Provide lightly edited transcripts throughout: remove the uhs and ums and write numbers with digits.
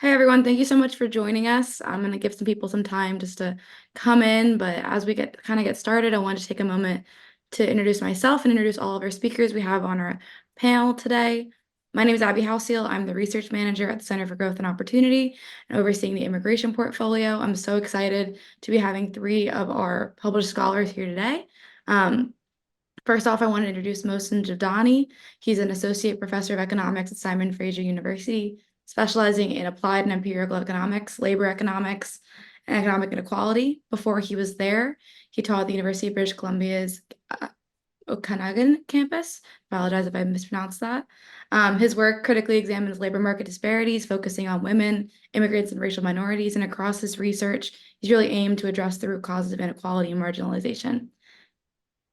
Hey everyone, thank you so much for joining us. I'm going to give some people some time just to come in, but as we get started, I want to take a moment to introduce myself and introduce all of our speakers we have on our panel today. My name is Abby Houseal. I'm the research manager at the Center for Growth and Opportunity and overseeing the immigration portfolio. I'm so excited to be having three of our published scholars here today. First off, I want to introduce Mohsen Javdani. He's an associate professor of economics at Simon Fraser University, specializing in applied and empirical economics, labor economics, and economic inequality. Before he was there, he taught at the University of British Columbia's Okanagan campus. Apologize if I mispronounced that. His work critically examines labor market disparities, focusing on women, immigrants, and racial minorities. And across his research, he's really aimed to address the root causes of inequality and marginalization.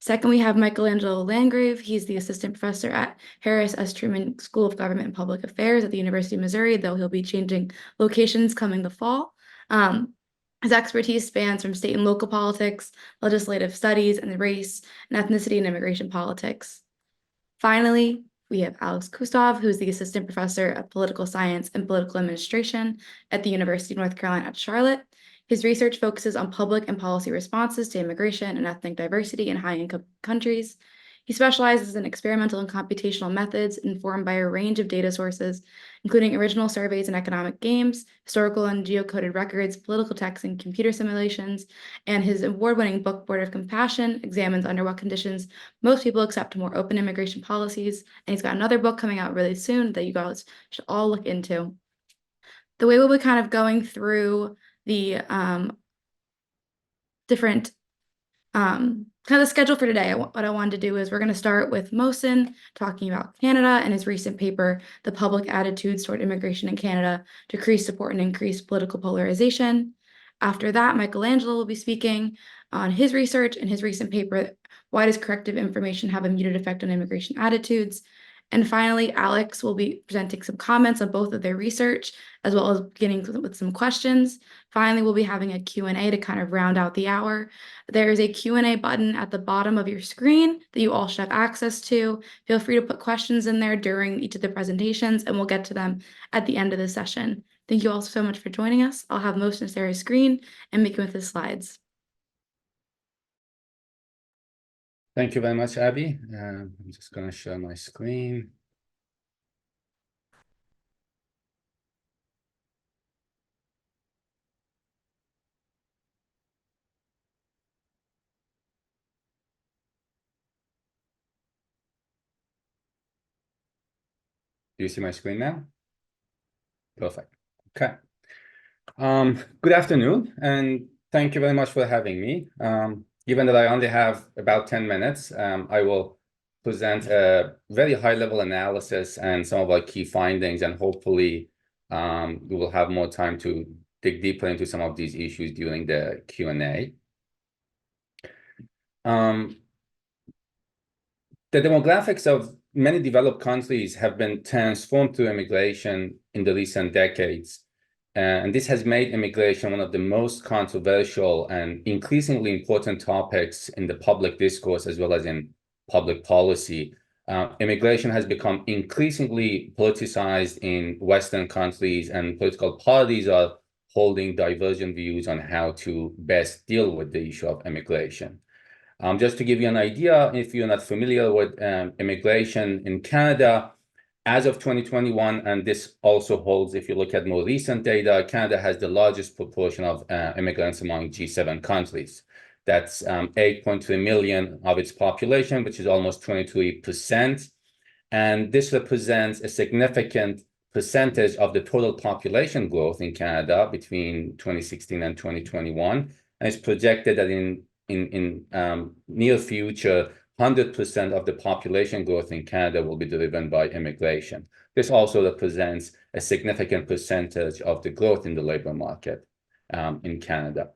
Second, we have Michelangelo Landgrave. He's the assistant professor at Harris S. Truman School of Government and Public Affairs at the University of Missouri, though he'll be changing locations coming the fall. His expertise spans from state and local politics, legislative studies, and race and ethnicity and immigration politics. Finally, we have Alex Kustov, who's the assistant professor of political science and political administration at the University of North Carolina at Charlotte. His research focuses on public and policy responses to immigration and ethnic diversity in high-income countries. He specializes in experimental and computational methods informed by a range of data sources, including original surveys and economic games, historical and geocoded records, political texts, and computer simulations. And his award-winning book, Border of Compassion, examines under what conditions most people accept more open immigration policies. And he's got another book coming out really soon that you guys should all look into. The way we'll be kind of going through the different kind of the schedule for today. What I wanted to do is we're going to start with Mohsen talking about Canada and his recent paper, The Public Attitudes Toward Immigration in Canada, Decrease Support and Increase Political Polarization. After that, Michelangelo will be speaking on his research and his recent paper, Why Does Corrective Information Have a Muted Effect on Immigration Attitudes? And finally, Alex will be presenting some comments on both of their research, as well as beginning with some questions. Finally, we'll be having a Q&A to kind of round out the hour. There is a Q&A button at the bottom of your screen that you all should have access to. Feel free to put questions in there during each of the presentations, and we'll get to them at the end of the session. Thank you all so much for joining us. I'll have Mohsen share his screen and begin with his slides. Thank you very much, Abby. I'm just going to share my screen. Do you see my screen now? Perfect. Okay. Good afternoon, and thank you very much for having me. Given that I only have about 10 minutes, I will present a very high-level analysis and some of our key findings, and hopefully we will have more time to dig deeper into some of these issues during the Q&A. The demographics of many developed countries have been transformed through immigration in the recent decades. And this has made immigration one of the most controversial and increasingly important topics in the public discourse as well as in public policy. Immigration has become increasingly politicized in Western countries, and political parties are holding divergent views on how to best deal with the issue of immigration. Just to give you an idea, if you're not familiar with immigration in Canada, as of 2021, and this also holds if you look at more recent data, Canada has the largest proportion of immigrants among G7 countries. That's 8.3 million of its population, which is almost 23%. And this represents a significant percentage of the total population growth in Canada between 2016 and 2021. And it's projected that in near future, 100% of the population growth in Canada will be driven by immigration. This also represents a significant percentage of the growth in the labor market in Canada.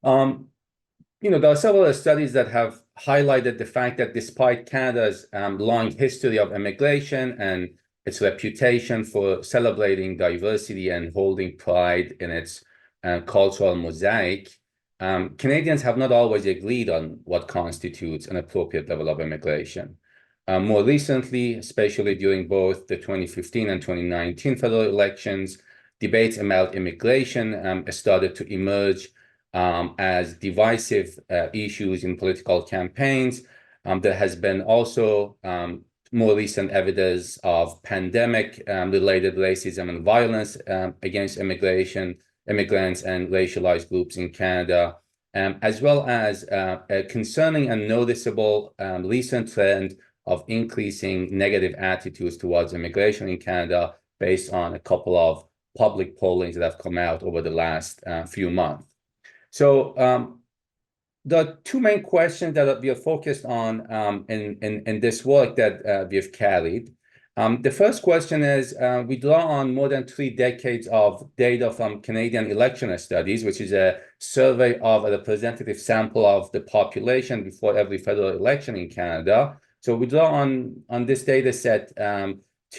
There are several studies that have highlighted the fact that despite Canada's long history of immigration and its reputation for celebrating diversity and holding pride in its cultural mosaic, Canadians have not always agreed on what constitutes an appropriate level of immigration. More recently, especially during both the 2015 and 2019 federal elections, debates about immigration started to emerge as divisive issues in political campaigns. There has been also more recent evidence of pandemic-related racism and violence against immigrants and racialized groups in Canada, as well as a concerning and noticeable recent trend of increasing negative attitudes towards immigration in Canada based on a couple of public pollings that have come out over the last few months. So the two main questions that we are focused on in this work that we have carried. The first question is, we draw on more than 3 decades of data from Canadian election studies, which is a survey of a representative sample of the population before every federal election in Canada. So we draw on this data set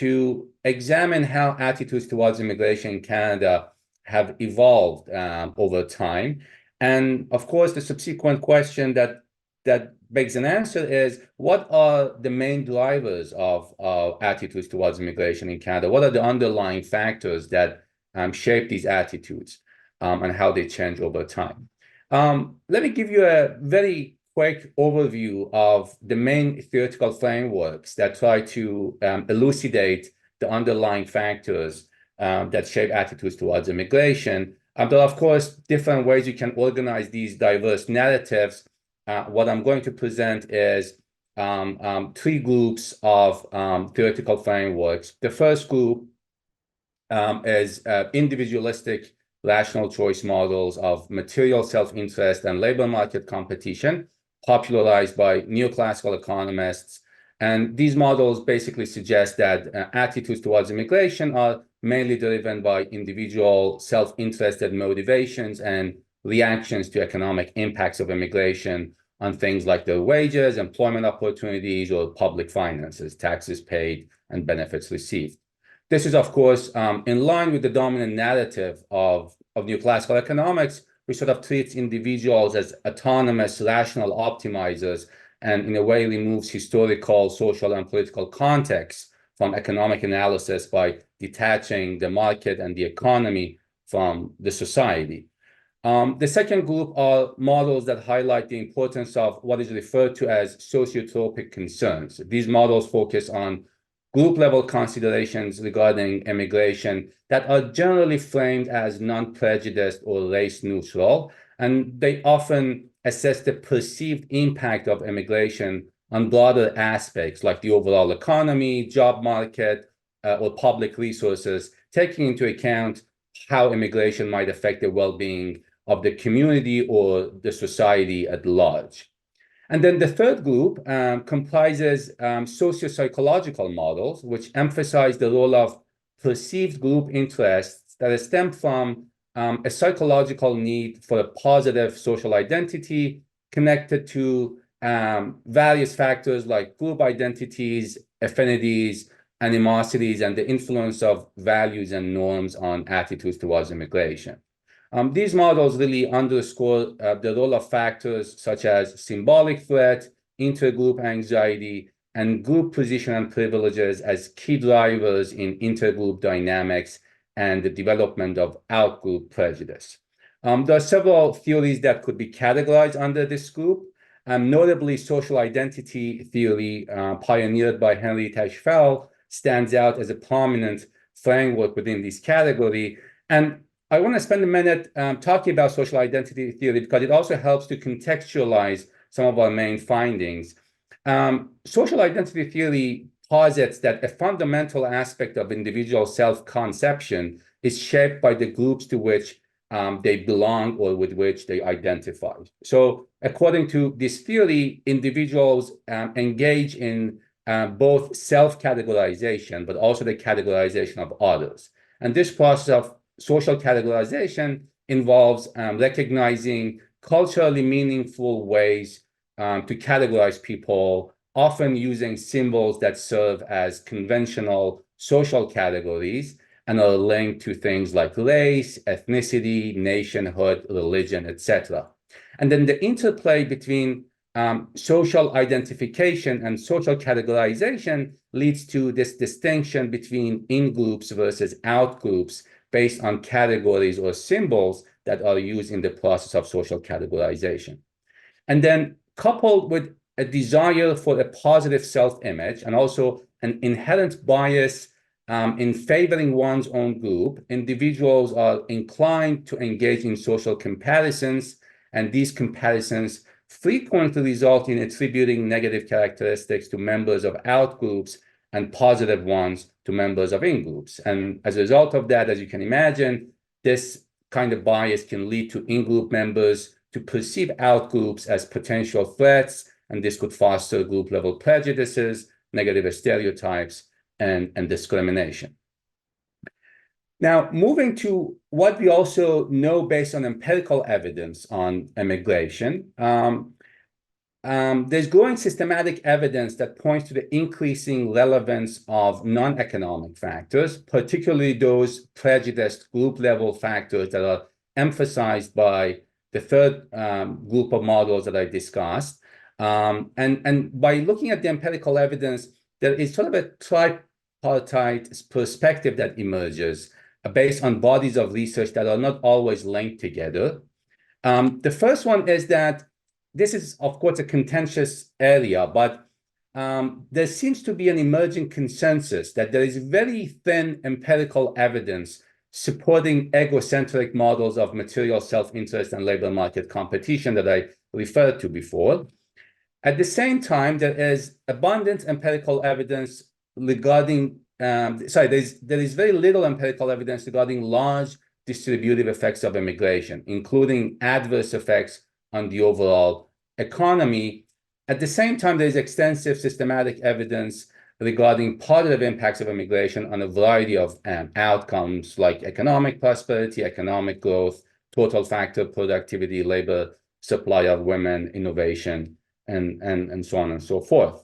to examine how attitudes towards immigration in Canada have evolved over time. And of course, the subsequent question that begs an answer is, what are the main drivers of attitudes towards immigration in Canada? What are the underlying factors that shape these attitudes and how they change over time? Let me give you a very quick overview of the main theoretical frameworks that try to elucidate the underlying factors that shape attitudes towards immigration. There are, of course, different ways you can organize these diverse narratives. What I'm going to present is 3 groups of theoretical frameworks. The first group is individualistic rational choice models of material self-interest and labor market competition, popularized by neoclassical economists. And these models basically suggest that attitudes towards immigration are mainly driven by individual self-interested motivations and reactions to economic impacts of immigration on things like their wages, employment opportunities, or public finances, taxes paid, and benefits received. This is, of course, in line with the dominant narrative of neoclassical economics, which sort of treats individuals as autonomous, rational optimizers, and in a way removes historical, social, and political context from economic analysis by detaching the market and the economy from the society. The second group are models that highlight the importance of what is referred to as sociotropic concerns. These models focus on group-level considerations regarding immigration that are generally framed as non-prejudiced or race-neutral, and they often assess the perceived impact of immigration on broader aspects like the overall economy, job market, or public resources, taking into account how immigration might affect the well-being of the community or the society at large. And then the third group comprises socio-psychological models, which emphasize the role of perceived group interests that stem from a psychological need for a positive social identity connected to various factors like group identities, affinities, animosities, and the influence of values and norms on attitudes towards immigration. These models really underscore the role of factors such as symbolic threat, intergroup anxiety, and group position and privileges as key drivers in intergroup dynamics and the development of outgroup prejudice. There are several theories that could be categorized under this group. Notably, social identity theory, pioneered by Henry Tajfel, stands out as a prominent framework within this category. And I want to spend a minute talking about social identity theory because it also helps to contextualize some of our main findings. Social identity theory posits that a fundamental aspect of individual self-conception is shaped by the groups to which they belong or with which they identify. So according to this theory, individuals engage in both self-categorization, but also the categorization of others. And this process of social categorization involves recognizing culturally meaningful ways to categorize people, often using symbols that serve as conventional social categories and are linked to things like race, ethnicity, nationhood, religion, etc. And then the interplay between social identification and social categorization leads to this distinction between in-groups versus out-groups based on categories or symbols that are used in the process of social categorization. And then coupled with a desire for a positive self-image and also an inherent bias in favoring one's own group, individuals are inclined to engage in social comparisons, and these comparisons frequently result in attributing negative characteristics to members of out-groups and positive ones to members of in-groups. And as a result of that, as you can imagine, this kind of bias can lead to in-group members to perceive out-groups as potential threats, and this could foster group-level prejudices, negative stereotypes, and discrimination. Now, moving to what we also know based on empirical evidence on immigration, there's growing systematic evidence that points to the increasing relevance of non-economic factors, particularly those prejudiced group-level factors that are emphasized by the third group of models that I discussed. And by looking at the empirical evidence, there is sort of a tripartite perspective that emerges based on bodies of research that are not always linked together. The first one is that this is, of course, a contentious area, but there seems to be an emerging consensus that there is very thin empirical evidence supporting egocentric models of material self-interest and labor market competition that I referred to before. At the same time, there is abundant empirical evidence regarding, there is very little empirical evidence regarding large distributive effects of immigration, including adverse effects on the overall economy. At the same time, there is extensive systematic evidence regarding positive impacts of immigration on a variety of outcomes like economic prosperity, economic growth, total factor productivity, labor supply of women, innovation, and so on and so forth.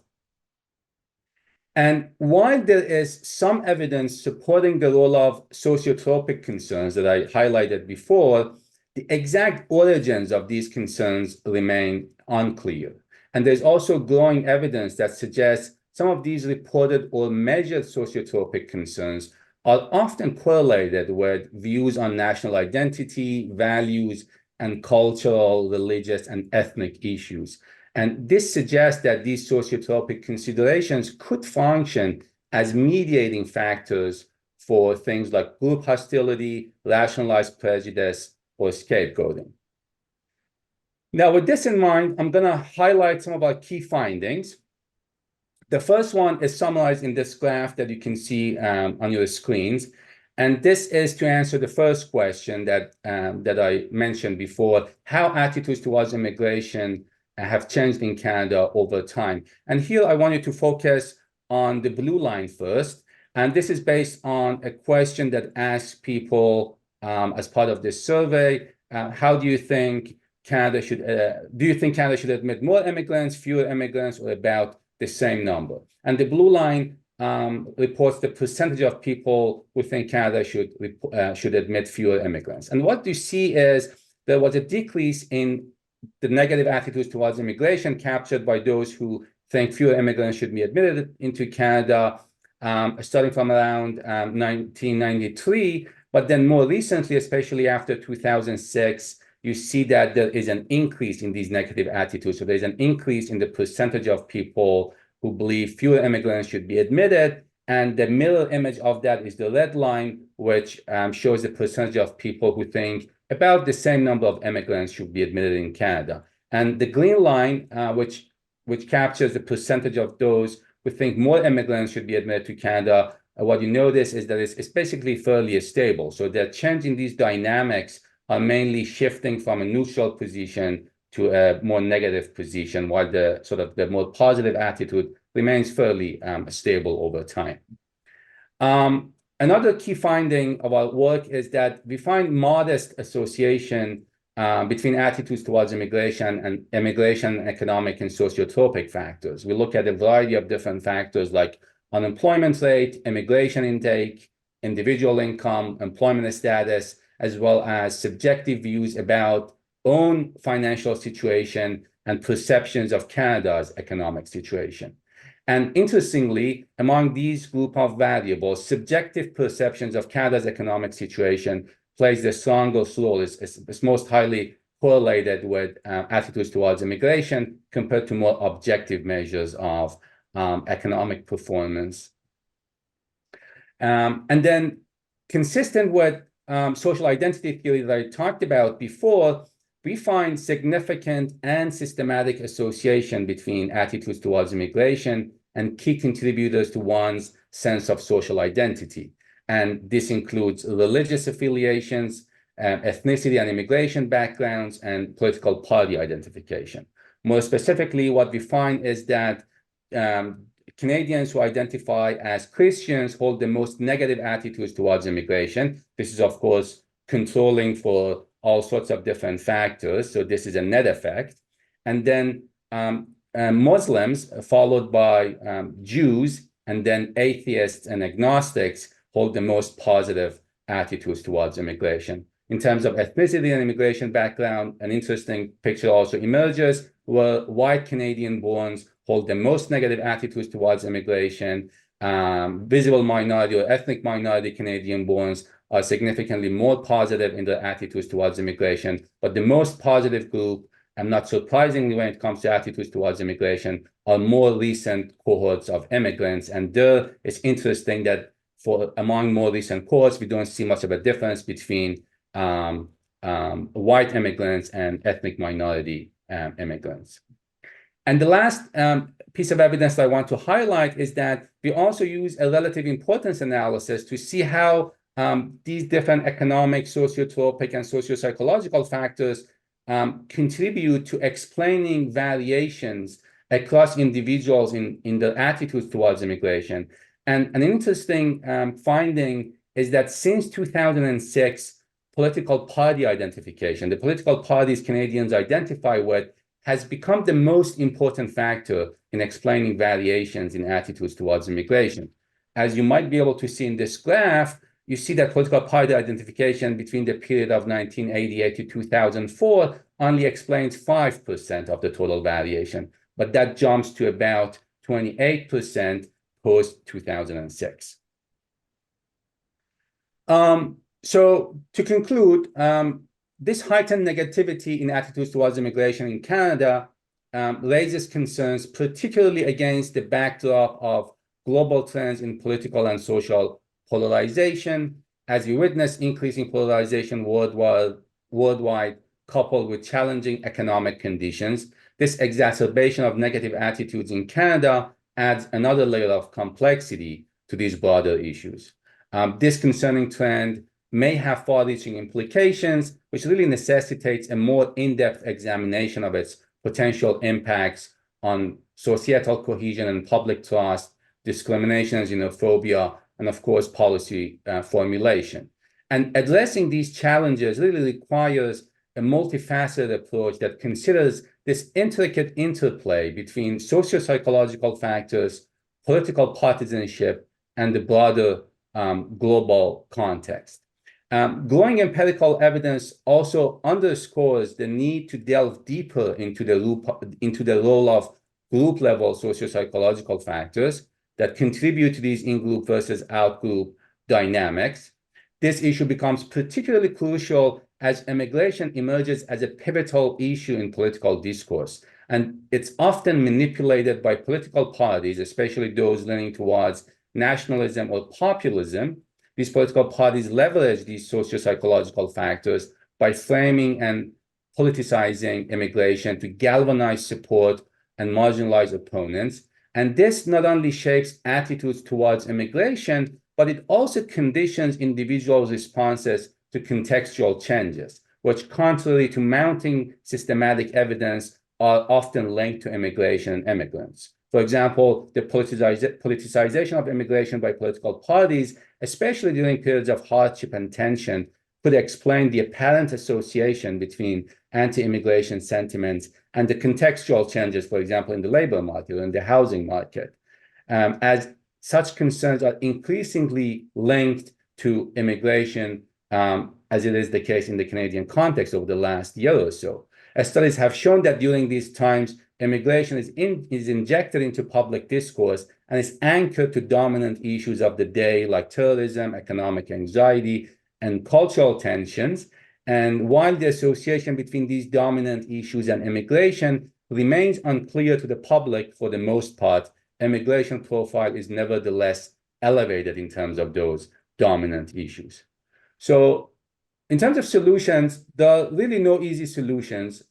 And while there is some evidence supporting the role of sociotropic concerns that I highlighted before, the exact origins of these concerns remain unclear. And there's also growing evidence that suggests some of these reported or measured sociotropic concerns are often correlated with views on national identity, values, and cultural, religious, and ethnic issues. And this suggests that these sociotropic considerations could function as mediating factors for things like group hostility, rationalized prejudice, or scapegoating. Now, with this in mind, I'm going to highlight some of our key findings. The first one is summarized in this graph that you can see on your screens. And this is to answer the first question that I mentioned before, how attitudes towards immigration have changed in Canada over time. And here I want you to focus on the blue line first. And this is based on a question that asks people as part of this survey, how do you think Canada should, do you think Canada should admit more immigrants, fewer immigrants, or about the same number? And the blue line reports the percentage of people who think Canada should admit fewer immigrants. And what you see is there was a decrease in the negative attitudes towards immigration captured by those who think fewer immigrants should be admitted into Canada, starting from around 1993. But then more recently, especially after 2006, you see that there is an increase in these negative attitudes. So there's an increase in the percentage of people who believe fewer immigrants should be admitted. And the mirror image of that is the red line, which shows the percentage of people who think about the same number of immigrants should be admitted in Canada. And the green line, which captures the percentage of those who think more immigrants should be admitted to Canada, what you notice is that it's basically fairly stable. So the change in these dynamics are mainly shifting from a neutral position to a more negative position, while the sort of the more positive attitude remains fairly stable over time. Another key finding of our work is that we find modest association between attitudes towards immigration, economic, and sociotropic factors. We look at a variety of different factors like unemployment rate, immigration intake, individual income, employment status, as well as subjective views about own financial situation and perceptions of Canada's economic situation. And interestingly, among these group of variables, subjective perceptions of Canada's economic situation plays the strongest role. It's most highly correlated with attitudes towards immigration compared to more objective measures of economic performance. And then consistent with social identity theory that I talked about before, we find significant and systematic association between attitudes towards immigration and key contributors to one's sense of social identity. And this includes religious affiliations, ethnicity and immigration backgrounds, and political party identification. More specifically, what we find is that Canadians who identify as Christians hold the most negative attitudes towards immigration. This is, of course, controlling for all sorts of different factors. So this is a net effect. And then Muslims, followed by Jews, and then atheists and agnostics hold the most positive attitudes towards immigration. In terms of ethnicity and immigration background, an interesting picture also emerges where white Canadian-borns hold the most negative attitudes towards immigration. Visible minority or ethnic minority Canadian-borns are significantly more positive in their attitudes towards immigration. But the most positive group, and not surprisingly when it comes to attitudes towards immigration, are more recent cohorts of immigrants. And there it's interesting that among more recent cohorts, we don't see much of a difference between white immigrants and ethnic minority immigrants. And the last piece of evidence that I want to highlight is that we also use a relative importance analysis to see how these different economic, sociotropic, and socio-psychological factors contribute to explaining variations across individuals in their attitudes towards immigration. And an interesting finding is that since 2006, political party identification, the political parties Canadians identify with, has become the most important factor in explaining variations in attitudes towards immigration. As you might be able to see in this graph, you see that political party identification between the period of 1988 to 2004 only explains 5% of the total variation, but that jumps to about 28% post-2006. So to conclude, this heightened negativity in attitudes towards immigration in Canada raises concerns, particularly against the backdrop of global trends in political and social polarization. As we witness increasing polarization worldwide, coupled with challenging economic conditions, this exacerbation of negative attitudes in Canada adds another layer of complexity to these broader issues. This concerning trend may have far-reaching implications, which really necessitates a more in-depth examination of its potential impacts on societal cohesion and public trust, discrimination and xenophobia, and of course, policy formulation. And addressing these challenges really requires a multifaceted approach that considers this intricate interplay between socio-psychological factors, political partisanship, and the broader global context. Growing empirical evidence also underscores the need to delve deeper into the role of group-level socio-psychological factors that contribute to these in-group versus out-group dynamics. This issue becomes particularly crucial as immigration emerges as a pivotal issue in political discourse. And it's often manipulated by political parties, especially those leaning towards nationalism or populism. These political parties leverage these socio-psychological factors by framing and politicizing immigration to galvanize support and marginalize opponents. And this not only shapes attitudes towards immigration, but it also conditions individuals' responses to contextual changes, which, contrary to mounting systematic evidence, are often linked to immigration and immigrants. For example, the politicization of immigration by political parties, especially during periods of hardship and tension, could explain the apparent association between anti-immigration sentiments and the contextual changes, for example, in the labor market or in the housing market, as such concerns are increasingly linked to immigration, as it is the case in the Canadian context over the last year or so. As studies have shown that during these times, immigration is injected into public discourse and is anchored to dominant issues of the day like terrorism, economic anxiety, and cultural tensions. And while the association between these dominant issues and immigration remains unclear to the public for the most part, immigration profile is nevertheless elevated in terms of those dominant issues. So in terms of solutions, there are really no easy solutions.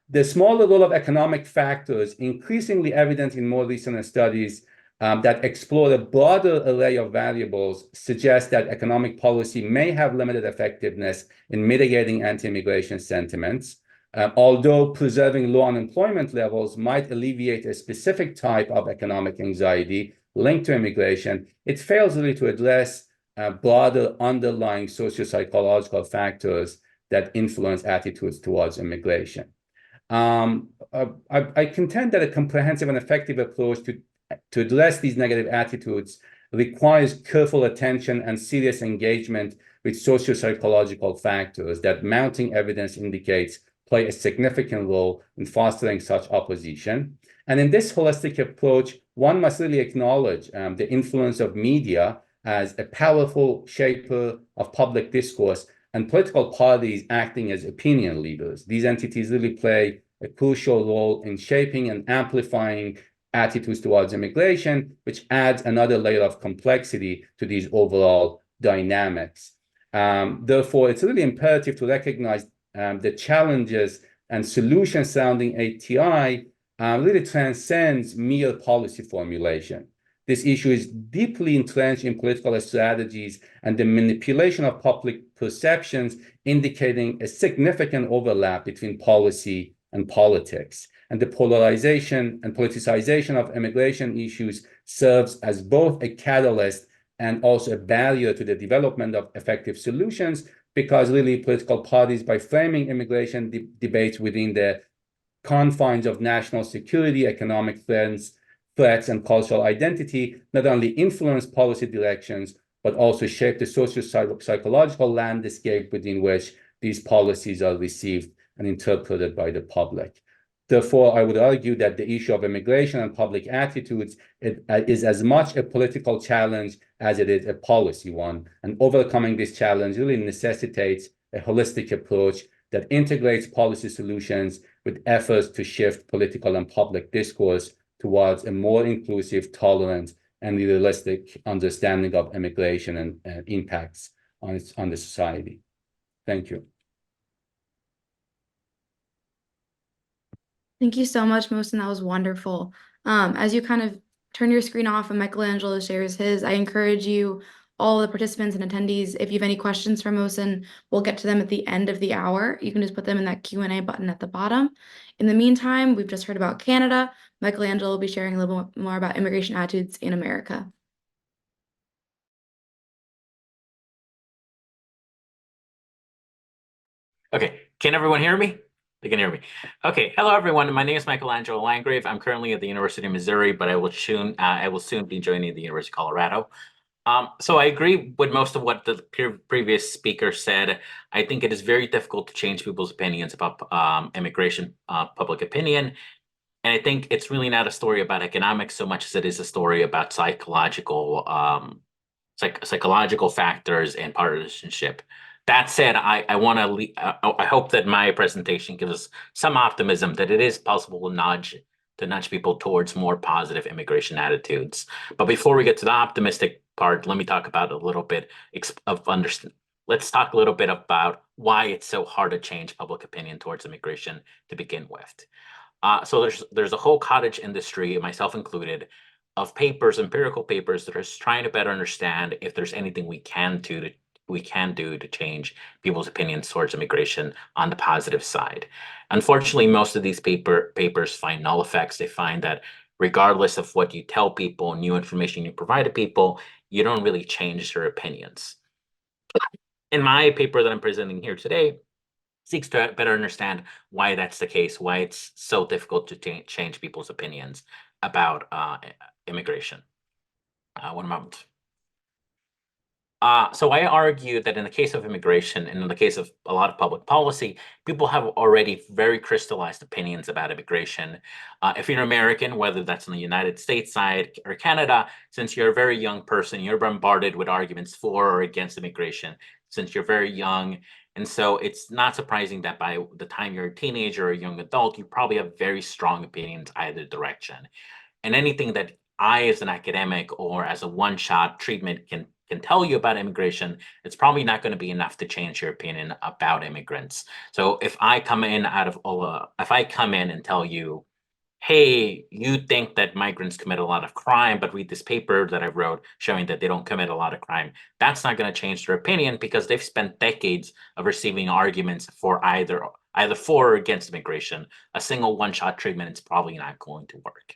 The smaller role of economic factors, increasingly evident in more recent studies that explore a broader array of variables, suggest that economic policy may have limited effectiveness in mitigating anti-immigration sentiments. Although preserving low unemployment levels might alleviate a specific type of economic anxiety linked to immigration, it fails really to address broader underlying socio-psychological factors that influence attitudes towards immigration. I contend that a comprehensive and effective approach to address these negative attitudes requires careful attention and serious engagement with socio-psychological factors that mounting evidence indicates play a significant role in fostering such opposition. And in this holistic approach, one must really acknowledge the influence of media as a powerful shaper of public discourse and political parties acting as opinion leaders. These entities really play a crucial role in shaping and amplifying attitudes towards immigration, which adds another layer of complexity to these overall dynamics. Therefore, it's really imperative to recognize the challenges and solutions surrounding ATI really transcends mere policy formulation. This issue is deeply entrenched in political strategies and the manipulation of public perceptions, indicating a significant overlap between policy and politics. And the polarization and politicization of immigration issues serves as both a catalyst and also a barrier to the development of effective solutions, because really political parties, by framing immigration debates within the confines of national security, economic threats, and cultural identity, not only influence policy directions, but also shape the socio-psychological landscape within which these policies are received and interpreted by the public. Therefore, I would argue that the issue of immigration and public attitudes is as much a political challenge as it is a policy one. And overcoming this challenge really necessitates a holistic approach that integrates policy solutions with efforts to shift political and public discourse towards a more inclusive, tolerant, and realistic understanding of immigration and impacts on the society. Thank you. Thank you so much, Mohsen. That was wonderful. As you kind of turn your screen off and Michelangelo shares his, I encourage you, all the participants and attendees, if you have any questions for Mohsen, we'll get to them at the end of the hour. You can just put them in that Q&A button at the bottom. In the meantime, we've just heard about Canada. Michelangelo will be sharing a little more about immigration attitudes in America. Okay, can everyone hear me? They can hear me. Okay, hello everyone. My name is Michelangelo Landgrave. I'm currently at the University of Missouri, but I will soon be joining the University of Colorado. So I agree with most of what the previous speaker said. I think it is very difficult to change people's opinions about immigration, public opinion. And I think it's really not a story about economics so much as it is a story about psychological factors and partisanship. That said, I hope that my presentation gives us some optimism that it is possible to nudge people towards more positive immigration attitudes. But before we get to the optimistic part, let me talk about a little bit let's talk a little bit about why it's so hard to change public opinion towards immigration to begin with. So there's a whole cottage industry, myself included, of empirical papers that are trying to better understand if there's anything we can do to change people's opinions towards immigration on the positive side. Unfortunately, most of these papers find null effects. They find that regardless of what you tell people, new information you provide to people, you don't really change their opinions. In my paper that I'm presenting here today, seeks to better understand why that's the case, why it's so difficult to change people's opinions about immigration. One moment. So I argue that in the case of immigration and in the case of a lot of public policy, people have already very crystallized opinions about immigration. If you're an American, whether that's on the United States side or Canada, since you're a very young person, you're bombarded with arguments for or against immigration since you're very young. And so it's not surprising that by the time you're a teenager or a young adult, you probably have very strong opinions either direction. And anything that I, as an academic or as a one-shot treatment, can tell you about immigration, it's probably not going to be enough to change your opinion about immigrants. So if I come in if I come in and tell you, hey, you think that migrants commit a lot of crime, but read this paper that I wrote showing that they don't commit a lot of crime, that's not going to change their opinion because they've spent decades of receiving arguments for either for or against immigration. A single one-shot treatment is probably not going to work.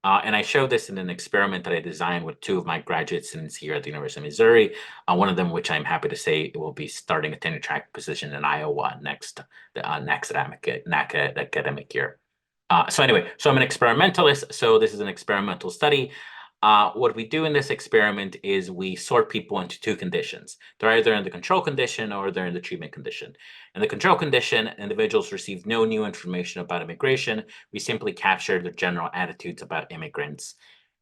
And I showed this in an experiment that I designed with two of my graduate students here at the University of Missouri. One of them, which I'm happy to say, will be starting a tenure track position in Iowa next academic year. So anyway, so I'm an experimentalist. So this is an experimental study. What we do in this experiment is we sort people into two conditions. They're either in the control condition or they're in the treatment condition. In the control condition, individuals receive no new information about immigration. We simply capture their general attitudes about immigrants.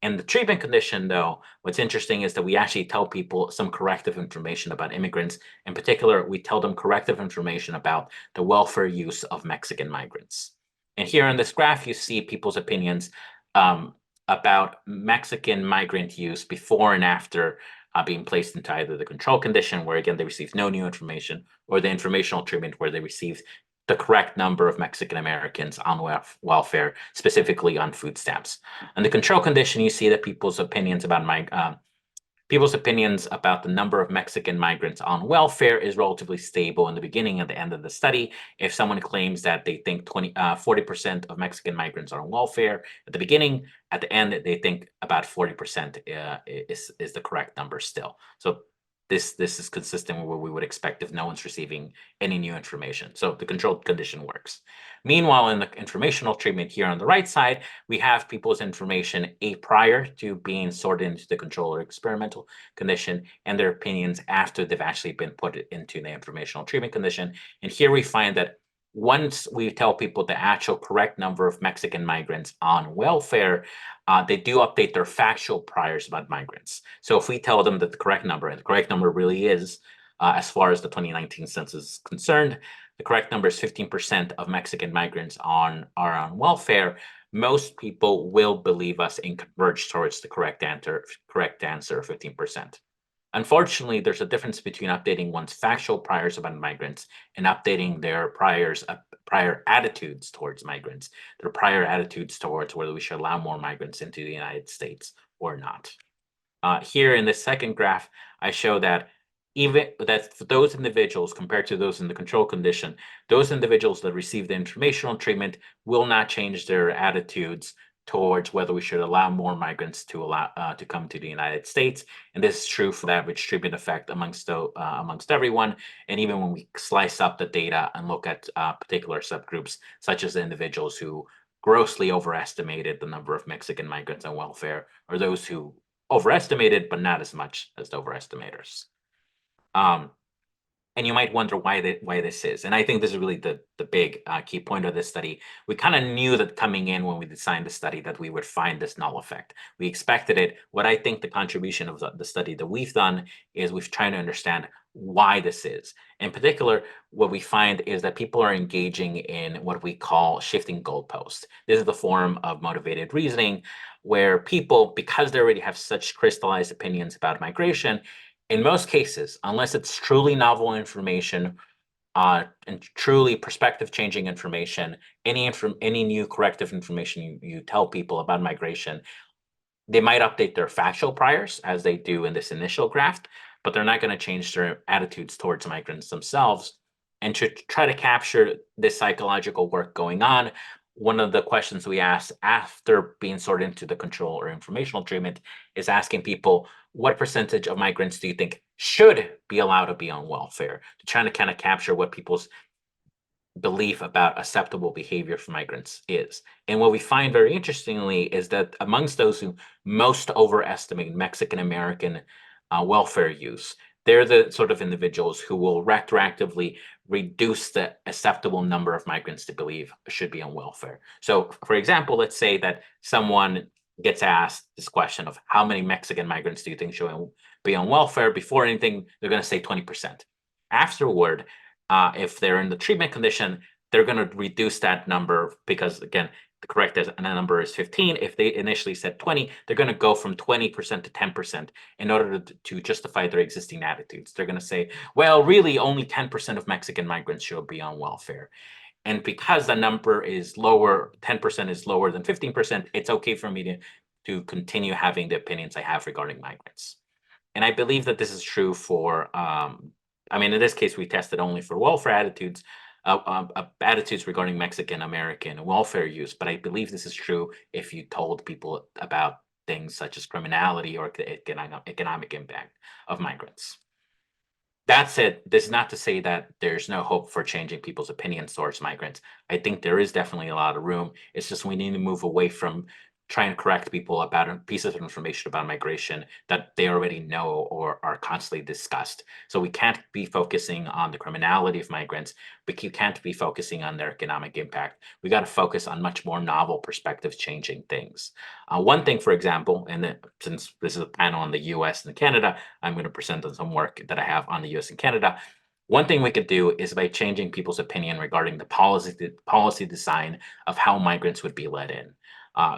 In the treatment condition, though, what's interesting is that we actually tell people some corrective information about immigrants. In particular, we tell them corrective information about the welfare use of Mexican migrants. And here in this graph, you see people's opinions about Mexican migrant use before and after being placed into either the control condition, where again they received no new information, or the informational treatment, where they received the correct number of Mexican Americans on welfare, specifically on food stamps. In the control condition, you see that people's opinions about the number of Mexican migrants on welfare is relatively stable in the beginning and the end of the study. If someone claims that they think 40% of Mexican migrants are on welfare at the beginning, at the end, they think about 40% is the correct number still. So this is consistent with what we would expect if no one's receiving any new information. So the controlled condition works. Meanwhile, in the informational treatment here on the right side, we have people's information prior to being sorted into the control or experimental condition and their opinions after they've actually been put into the informational treatment condition. And here we find that once we tell people the actual correct number of Mexican migrants on welfare, they do update their factual priors about migrants. So if we tell them that the correct number, and the correct number really is, as far as the 2019 census is concerned, the correct number is 15% of Mexican migrants are on welfare, most people will believe us and converge towards the correct answer, 15%. Unfortunately, there's a difference between updating one's factual priors about migrants and updating their prior attitudes towards migrants, their prior attitudes towards whether we should allow more migrants into the United States or not. Here in this second graph, I show that even that for those individuals compared to those in the control condition, those individuals that receive the informational treatment will not change their attitudes towards whether we should allow more migrants to come to the United States. And this is true for the average treatment effect amongst everyone. And even when we slice up the data and look at particular subgroups, such as the individuals who grossly overestimated the number of Mexican migrants on welfare, or those who overestimated, but not as much as the overestimators. And you might wonder why this is. And I think this is really the big key point of this study. We kind of knew that coming in when we designed the study that we would find this null effect. We expected it. What I think the contribution of the study that we've done is we've tried to understand why this is. In particular, what we find is that people are engaging in what we call shifting goalposts. This is the form of motivated reasoning where people, because they already have such crystallized opinions about migration, in most cases, unless it's truly novel information and truly perspective-changing information, any new corrective information you tell people about migration, they might update their factual priors as they do in this initial graph, but they're not going to change their attitudes towards migrants themselves. And to try to capture this psychological work going on, one of the questions we ask after being sorted into the control or informational treatment is asking people, what percentage of migrants do you think should be allowed to be on welfare? To try to kind of capture what people's belief about acceptable behavior for migrants is. And what we find very interestingly is that amongst those who most overestimate Mexican American welfare use, they're the sort of individuals who will retroactively reduce the acceptable number of migrants to believe should be on welfare. So, for example, let's say that someone gets asked this question of how many Mexican migrants do you think should be on welfare? Before anything, they're going to say 20%. Afterward, if they're in the treatment condition, they're going to reduce that number because, again, the correct number is 15. If they initially said 20, they're going to go from 20% to 10% in order to justify their existing attitudes. They're going to say, well, really only 10% of Mexican migrants should be on welfare. And because the number is lower, 10% is lower than 15%, it's okay for me to continue having the opinions I have regarding migrants. And I believe that this is true for, I mean, in this case, we tested only for welfare attitudes, attitudes regarding Mexican American welfare use. But I believe this is true if you told people about things such as criminality or the economic impact of migrants. That said, this is not to say that there's no hope for changing people's opinions towards migrants. I think there is definitely a lot of room. It's just we need to move away from trying to correct people about pieces of information about migration that they already know or are constantly discussed. So we can't be focusing on the criminality of migrants, but you can't be focusing on their economic impact. We got to focus on much more novel perspectives changing things. One thing, for example, and since this is a panel on the US and Canada, I'm going to present on some work that I have on the US and Canada. One thing we could do is by changing people's opinion regarding the policy design of how migrants would be let in.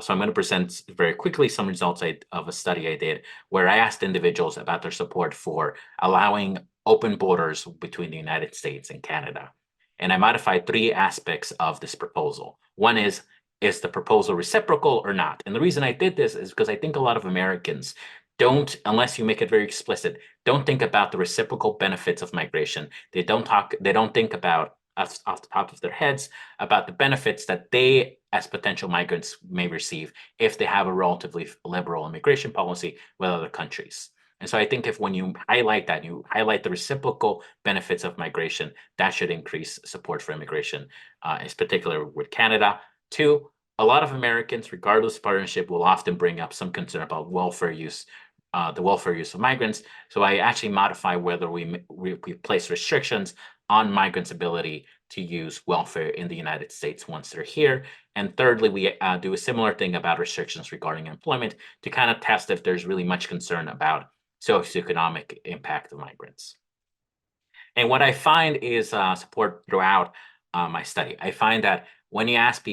So I'm going to present very quickly some results of a study I did where I asked individuals about their support for allowing open borders between the United States and Canada. And I modified 3 aspects of this proposal. One is the proposal reciprocal or not? And the reason I did this is because I think a lot of Americans don't, unless you make it very explicit, don't think about the reciprocal benefits of migration. They don't think about, off the top of their heads, about the benefits that they as potential migrants may receive if they have a relatively liberal immigration policy with other countries. And so I think when you highlight that, you highlight the reciprocal benefits of migration, that should increase support for immigration, in particular with Canada. 2, a lot of Americans, regardless of partnership, will often bring up some concern about welfare use, the welfare use of migrants. So I actually modify whether we place restrictions on migrants' ability to use welfare in the United States once they're here. And thirdly, we do a similar thing about restrictions regarding employment to kind of test if there's really much concern about socioeconomic impact of migrants. And what I find is support throughout my study. I find that when you ask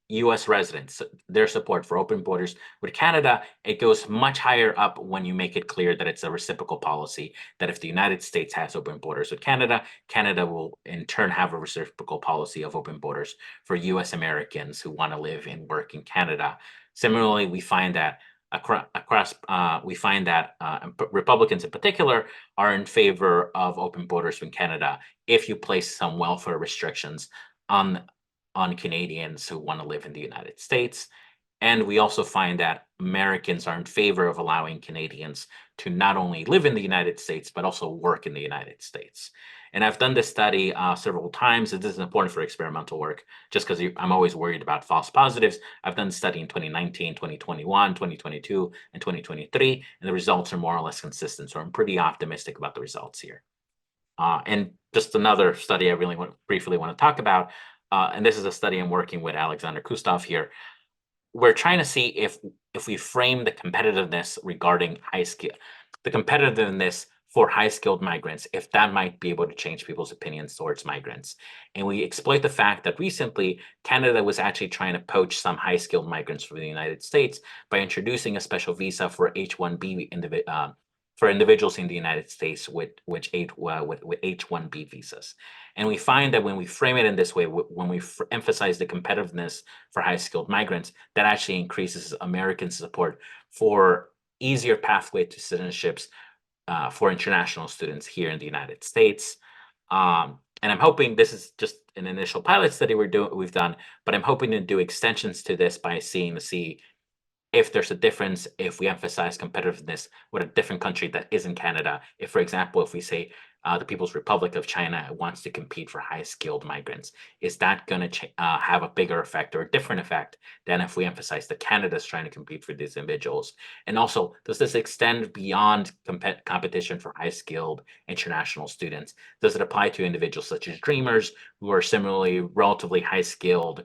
US residents their support for open borders with Canada, it goes much higher up when you make it clear that it's a reciprocal policy, that if the United States has open borders with Canada, Canada will in turn have a reciprocal policy of open borders for US Americans who want to live and work in Canada. Similarly, we find that Republicans in particular are in favor of open borders with Canada if you place some welfare restrictions on Canadians who want to live in the United States. And we also find that Americans are in favor of allowing Canadians to not only live in the United States, but also work in the United States. And I've done this study several times. And this is important for experimental work, just because I'm always worried about false positives. I've done the study in 2019, 2021, 2022, and 2023, and the results are more or less consistent. So I'm pretty optimistic about the results here. And just another study I really briefly want to talk about, and this is a study I'm working with Alexander Kustov here. We're trying to see if we frame the competitiveness regarding the competitiveness for high-skilled migrants, if that might be able to change people's opinions towards migrants. And we exploit the fact that recently Canada was actually trying to poach some high-skilled migrants from the United States by introducing a special visa for H-1B for individuals in the United States with H-1B visas. And we find that when we frame it in this way, when we emphasize the competitiveness for high-skilled migrants, that actually increases American support for easier pathway to citizenships for international students here in the United States. And I'm hoping this is just an initial pilot study we've done, but I'm hoping to do extensions to this by see if there's a difference, if we emphasize competitiveness with a different country that isn't Canada. If, for example, if we say the People's Republic of China wants to compete for high-skilled migrants. Is that going to have a bigger effect or a different effect than if we emphasize that Canada's trying to compete for these individuals? And also, does this extend beyond competition for high-skilled international students? Does it apply to individuals such as dreamers who are similarly relatively high-skilled?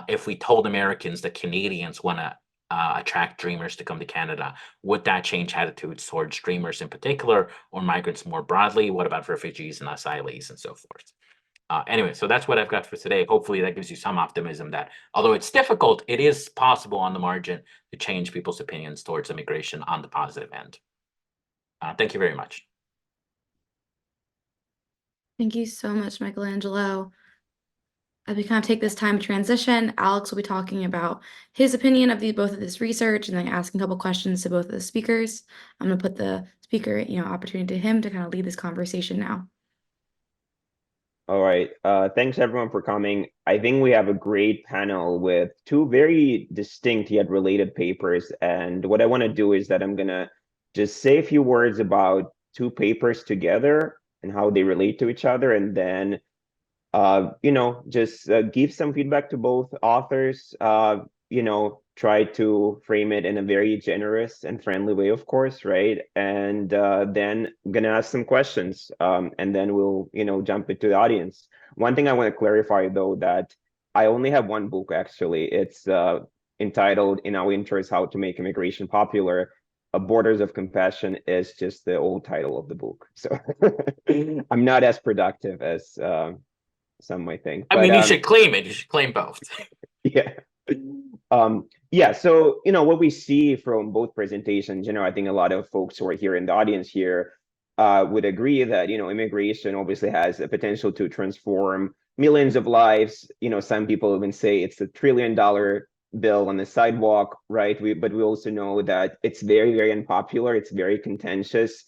If we told Americans that Canadians want to attract dreamers to come to Canada, would that change attitudes towards dreamers in particular or migrants more broadly? What about refugees and asylees and so forth? Anyway, so that's what I've got for today. Hopefully that gives you some optimism that although it's difficult, it is possible on the margin to change people's opinions towards immigration on the positive end. Thank you very much. Thank you so much, Michelangelo. As we kind of take this time to transition, Alex will be talking about his opinion of both of this research and then asking a couple questions to both of the speakers. I'm going to put the speaker, opportunity to him to kind of lead this conversation now. All right. Thanks everyone for coming. I think we have a great panel with two very distinct yet related papers. And what I want to do is that I'm going to just say a few words about two papers together and how they relate to each other, and then just give some feedback to both authors, try to frame it in a very generous and friendly way, of course, right? And then I'm gonna ask some questions, and then we'll, jump into the audience. One thing I want to clarify, though, that I only have one book, actually. It's entitled In Our Interest, How to Make Immigration Popular. Borders of Compassion is just the old title of the book. So I'm not as productive as some might think. I mean, you should claim it. You should claim both. Yeah. Yeah. So, what we see from both presentations, I think a lot of folks who are here in the audience here would agree that, immigration obviously has a potential to transform millions of lives. Some people even say it's $1 trillion bill on the sidewalk, right? But we also know that it's very, very unpopular. It's very contentious.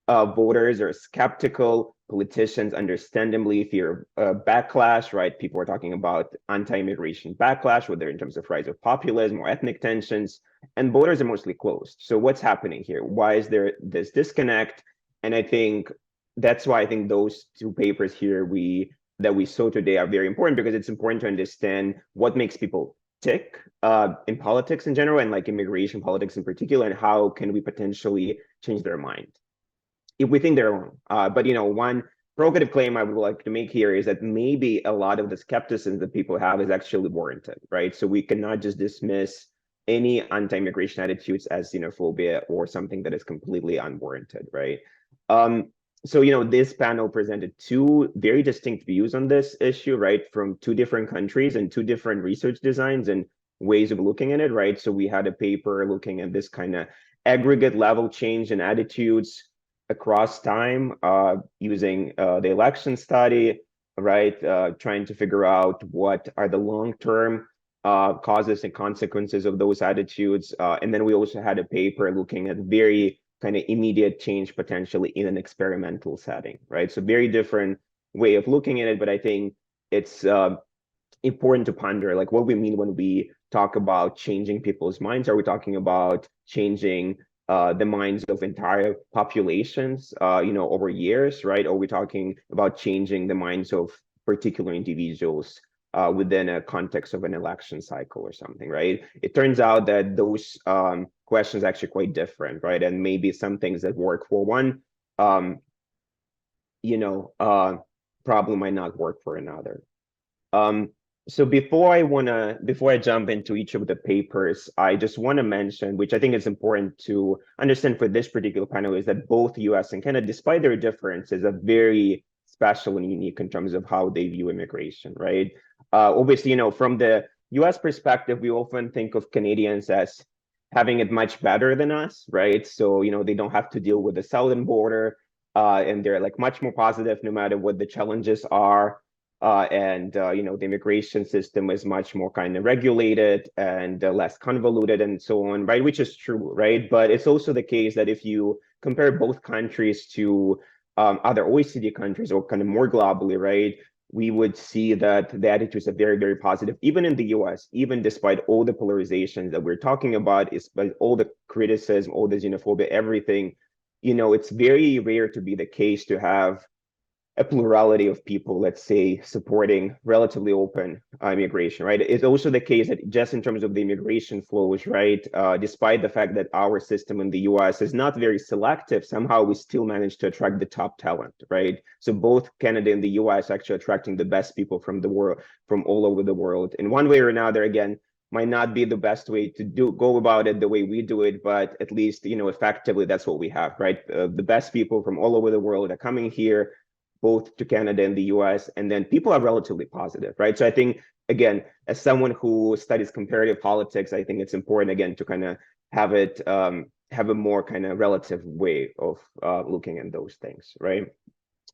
Voters are skeptical. Politicians understandably fear backlash, right? People are talking about anti-immigration backlash, whether in terms of rise of populism or ethnic tensions, and voters are mostly closed. So what's happening here? Why is there this disconnect? And I think that's why I think those two papers here that we saw today are very important, because it's important to understand what makes people tick in politics in general, and like immigration politics in particular, and how can we potentially change their mind if we think they're wrong. But one provocative claim I would like to make here is that maybe a lot of the skepticism that people have is actually warranted, right? So we cannot just dismiss any anti-immigration attitudes as xenophobia or something that is completely unwarranted, right? So this panel presented two very distinct views on this issue, right, from two different countries and two different research designs and ways of looking at it, right? So we had a paper looking at this kind of aggregate level change in attitudes across time, using the election study, right? Trying to figure out what are the long-term causes and consequences of those attitudes. And then we also had a paper looking at very kind of immediate change potentially in an experimental setting, right? So very different way of looking at it, but I think it's important to ponder like what we mean when we talk about changing people's minds. Are we talking about changing the minds of entire populations, over years, right? Or are we talking about changing the minds of particular individuals within a context of an election cycle or something, right? It turns out that those questions are actually quite different, right? And maybe some things that work for one, probably might not work for another. So before I jump into each of the papers, I just want to mention, which I think is important to understand for this particular panel, is that both US and Canada, despite their differences, are very special and unique in terms of how they view immigration, right? Obviously, from the US perspective, we often think of Canadians as having it much better than us, right? So, they don't have to deal with the southern border, and they're like much more positive no matter what the challenges are. The immigration system is much more kind of regulated and less convoluted and so on, right? Which is true, right? But it's also the case that if you compare both countries to other OECD countries or kind of more globally, right, we would see that the attitudes are very, very positive, even in the US, even despite all the polarizations that we're talking about, despite all the criticism, all the xenophobia, everything. it's very rare to be the case to have a plurality of people, let's say, supporting relatively open immigration, right? It's also the case that just in terms of the immigration flows, right, despite the fact that our system in the US is not very selective, somehow we still manage to attract the top talent, right? So both Canada and the US actually attracting the best people from the world, from all over the world. In one way or another, again, might not be the best way to go about it the way we do it, but at least, effectively, that's what we have, right? The best people from all over the world are coming here, both to Canada and the US, and then people are relatively positive, right? So I think, again, as someone who studies comparative politics, I think it's important, again, to kind of have it, have a more kind of relative way of looking at those things, right?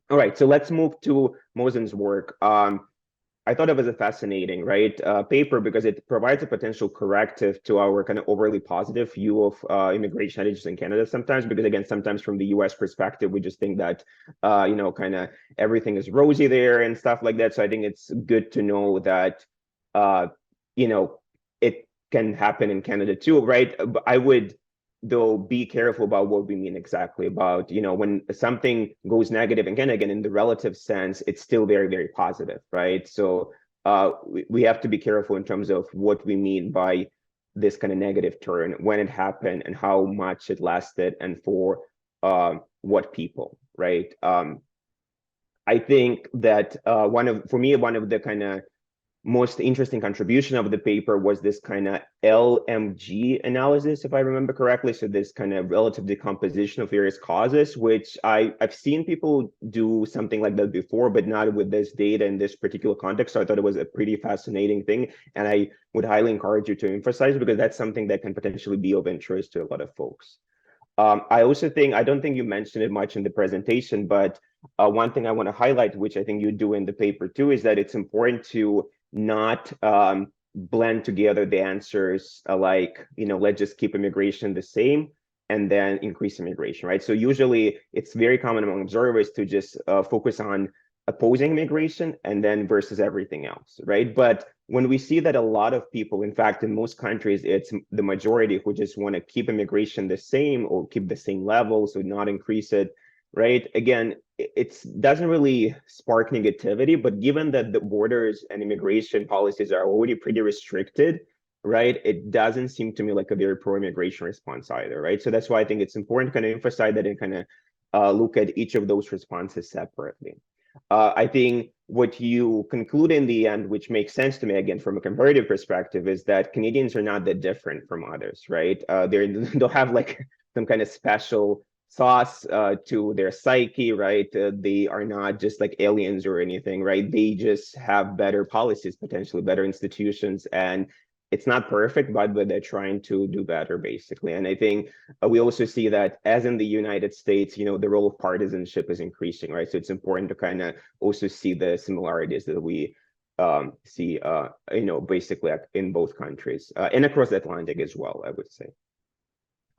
All right, so let's move to Mohsen's work. I thought it was a fascinating, right, paper because it provides a potential corrective to our kind of overly positive view of immigration attitudes in Canada sometimes, because again, sometimes from the US perspective, we just think that, kind of everything is rosy there and stuff like that. So I think it's good to know that, it can happen in Canada too, right? But I would, though, be careful about what we mean exactly about, when something goes negative, and again, in the relative sense, it's still very, very positive, right? So we have to be careful in terms of what we mean by this kind of negative turn, when it happened and how much it lasted and for what people, right? I think that for me, one of the kind of most interesting contribution of the paper was this kind of LMG analysis, if I remember correctly. So this kind of relative decomposition of various causes, which I've seen people do something like that before, but not with this data in this particular context. So I thought it was a pretty fascinating thing. And I would highly encourage you to emphasize, because that's something that can potentially be of interest to a lot of folks. I also think, I don't think you mentioned it much in the presentation, but one thing I want to highlight, which I think you do in the paper too, is that it's important to not blend together the answers like, let's just keep immigration the same and then increase immigration, right? So usually it's very common among observers to just focus on opposing immigration and then versus everything else, right? But when we see that a lot of people, in fact, in most countries, it's the majority who just want to keep immigration the same or keep the same level, so not increase it, right? Again, it doesn't really spark negativity, but given that the borders and immigration policies are already pretty restricted, right, it doesn't seem to me like a very pro-immigration response either, right? So that's why I think it's important to kind of emphasize that and kind of look at each of those responses separately. I think what you conclude in the end, which makes sense to me, again, from a comparative perspective, is that Canadians are not that different from others, right? They don't have like some kind of special sauce to their psyche, right? They are not just like aliens or anything, right? They just have better policies, potentially better institutions, and it's not perfect, but they're trying to do better, basically. And I think we also see that, as in the United States, the role of partisanship is increasing, right? So it's important to kind of also see the similarities that we see, basically in both countries and across the Atlantic as well, I would say.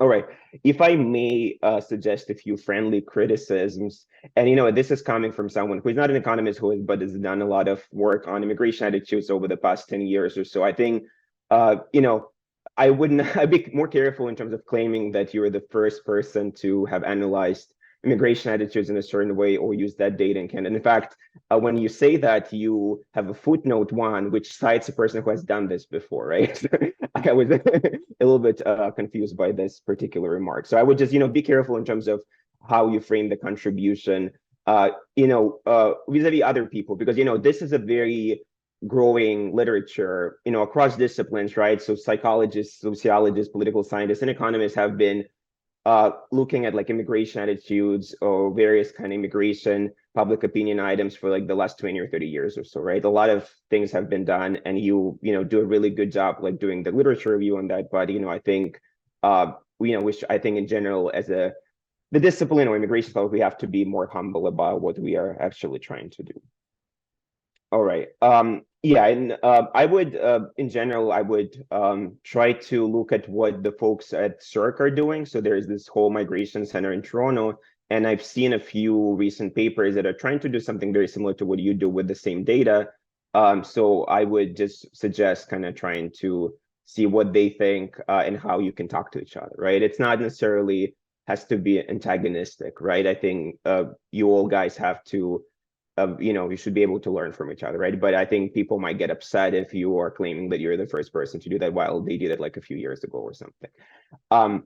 All right, if I may suggest a few friendly criticisms, and this is coming from someone who is not an economist but has done a lot of work on immigration attitudes over the past 10 years or so. I think, I'd be more careful in terms of claiming that you're the first person to have analyzed immigration attitudes in a certain way or use that data in Canada. In fact, when you say that, you have a footnote 1, which cites a person who has done this before, right? I was a little bit confused by this particular remark. So I would just, be careful in terms of how you frame the contribution, vis-a-vis other people, because, this is a very growing literature, across disciplines, right? So psychologists, sociologists, political scientists, and economists have been looking at like immigration attitudes or various kind of immigration public opinion items for like the last 20 or 30 years or so, right? A lot of things have been done, and you do a really good job like doing the literature review on that. But I think which I think in general, as the discipline or immigration stuff, we have to be more humble about what we are actually trying to do. All right. Yeah, and I would, in general, I would try to look at what the folks at CERC are doing. So there's this whole migration center in Toronto, and I've seen a few recent papers that are trying to do something very similar to what you do with the same data. So I would just suggest kind of trying to see what they think and how you can talk to each other, right? It's not necessarily has to be antagonistic, right? I think you all guys have to, you should be able to learn from each other, right? But I think people might get upset if you are claiming that you're the first person to do that while they did it like a few years ago or something.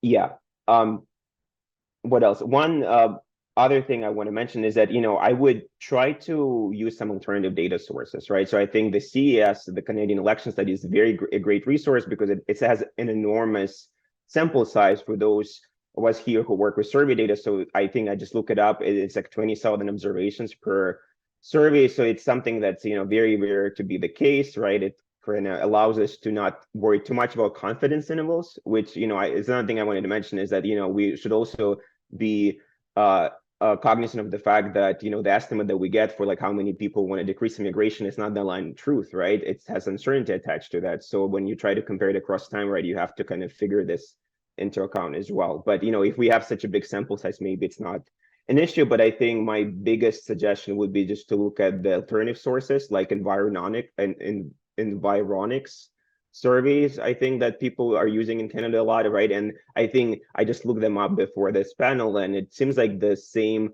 Yeah. What else? One other thing I want to mention is that, I would try to use some alternative data sources, right? So I think the CES, the Canadian Election Study, is a great resource because it has an enormous sample size for those of us here who work with survey data. So I think I just look it up. It's like 20,000 observations per survey. So it's something that's, very rare to be the case, right? It kind of allows us to not worry too much about confidence intervals, which, is another thing I wanted to mention is that, we should also be cognizant of the fact that, the estimate that we get for like how many people want to decrease immigration is not the line of truth, right? It has uncertainty attached to that. So when you try to compare it across time, right, you have to kind of figure this into account as well. But, if we have such a big sample size, maybe it's not an issue. But I think my biggest suggestion would be just to look at the alternative sources like environics surveys, I think, that people are using in Canada a lot, right? And I think I just looked them up before this panel, and it seems like the same,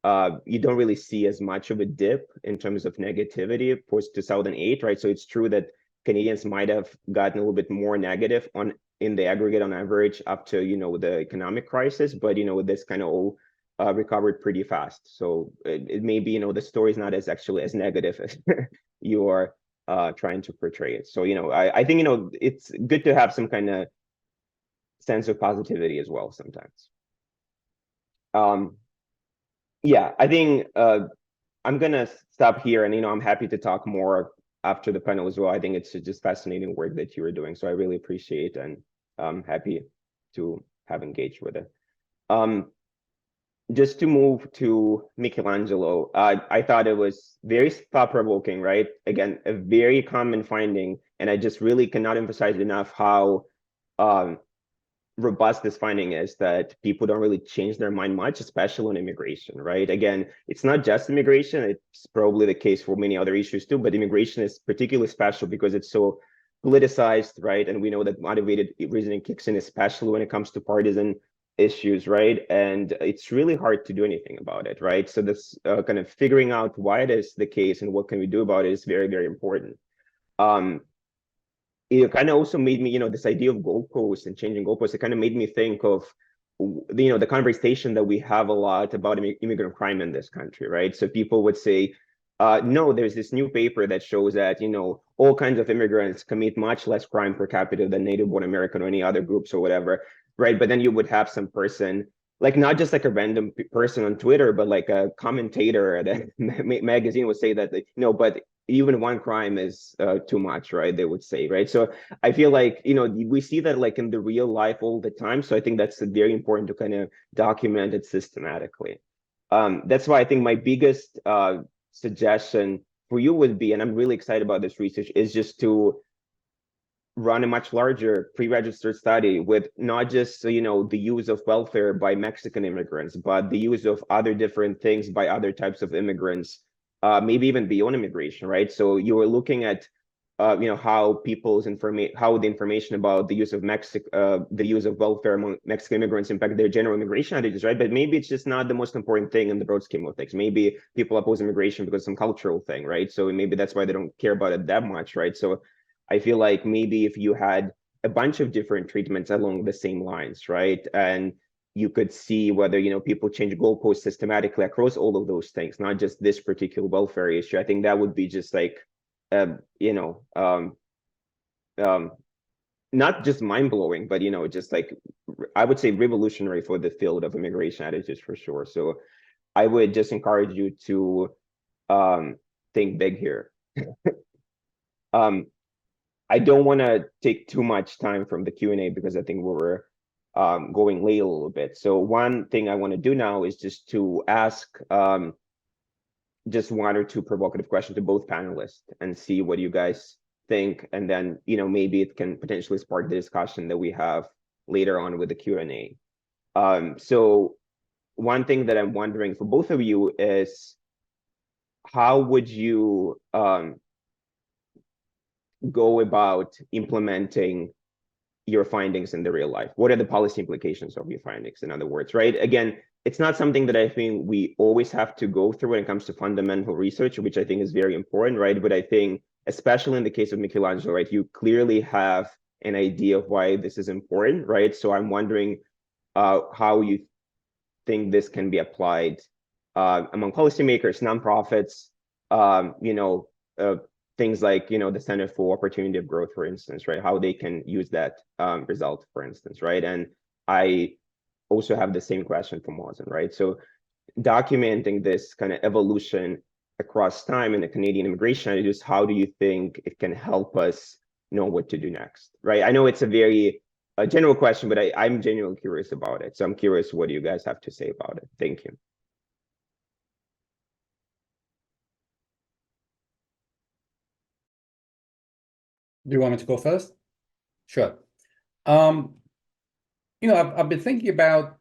you don't really see as much of a dip in terms of negativity post 2008, right? So it's true that Canadians might have gotten a little bit more negative in the aggregate on average up to, the economic crisis, but, this kind of all recovered pretty fast. So it may be, the story is not actually as negative as you are trying to portray it. So, I think, it's good to have some kind of sense of positivity as well sometimes. Yeah, I think I'm gonna stop here, and I'm happy to talk more after the panel as well. I think it's just fascinating work that you were doing, so I really appreciate and I'm happy to have engaged with it. Just to move to Michelangelo, I thought it was very thought-provoking, right? Again, a very common finding, and I just really cannot emphasize enough how robust this finding is, that people don't really change their mind much, especially on immigration, right? Again, it's not just immigration, it's probably the case for many other issues too, but immigration is particularly special because it's so politicized, right? And we know that motivated reasoning kicks in, especially when it comes to partisan issues, right? And it's really hard to do anything about it, right? So this kind of figuring out why it is the case and what can we do about it is very, very important. It kind of also made me, this idea of goalposts and changing goalposts, it kind of made me think of, the conversation that we have a lot about immigrant crime in this country, right? So people would say, no, there's this new paper that shows that, all kinds of immigrants commit much less crime per capita than native-born American or any other groups or whatever, right? But then you would have some person, like not just like a random person on Twitter, but like a commentator at a magazine would say that, but even one crime is too much, right? They would say, right? So I feel like, we see that like in the real life all the time. So I think that's very important to kind of document it systematically. That's why I think my biggest suggestion for you would be, and I'm really excited about this research, is just to run a much larger pre-registered study with not just, the use of welfare by Mexican immigrants, but the use of other different things by other types of immigrants, maybe even beyond immigration, right? So you were looking at, how how the information about the use of the use of welfare among Mexican immigrants impact their general immigration attitudes, right? But maybe it's just not the most important thing in the broad scheme of things. Maybe people oppose immigration because of some cultural thing, right? So maybe that's why they don't care about it that much, right? So I feel like maybe if you had a bunch of different treatments along the same lines, right? And you could see whether, people change goalposts systematically across all of those things, not just this particular welfare issue. I think that would be just like, not just mind-blowing, but, just like, I would say revolutionary for the field of immigration attitudes for sure. So I would just encourage you to think big here. I don't want to take too much time from the Q&A because I think we're going late a little bit. So one thing I want to do now is just to ask just one or two provocative questions to both panelists and see what you guys think. And then, maybe it can potentially spark the discussion that we have later on with the Q&A. So one thing that I'm wondering for both of you is, how would you go about implementing your findings in the real life? What are the policy implications of your findings, in other words, right? Again, it's not something that I think we always have to go through when it comes to fundamental research, which I think is very important, right? But I think, especially in the case of Michelangelo, right, you clearly have an idea of why this is important, right? So I'm wondering how you think this can be applied among policymakers, nonprofits, things like, the Center for Opportunity of Growth, for instance, right? How they can use that result, for instance, right? And I also have the same question for Mohsen, right? So documenting this kind of evolution across time in the Canadian immigration issues, how do you think it can help us know what to do next, right? I know it's a very general question, but I'm genuinely curious about it. So I'm curious what you guys have to say about it. Thank you. Do you want me to go first? Sure. I've been thinking about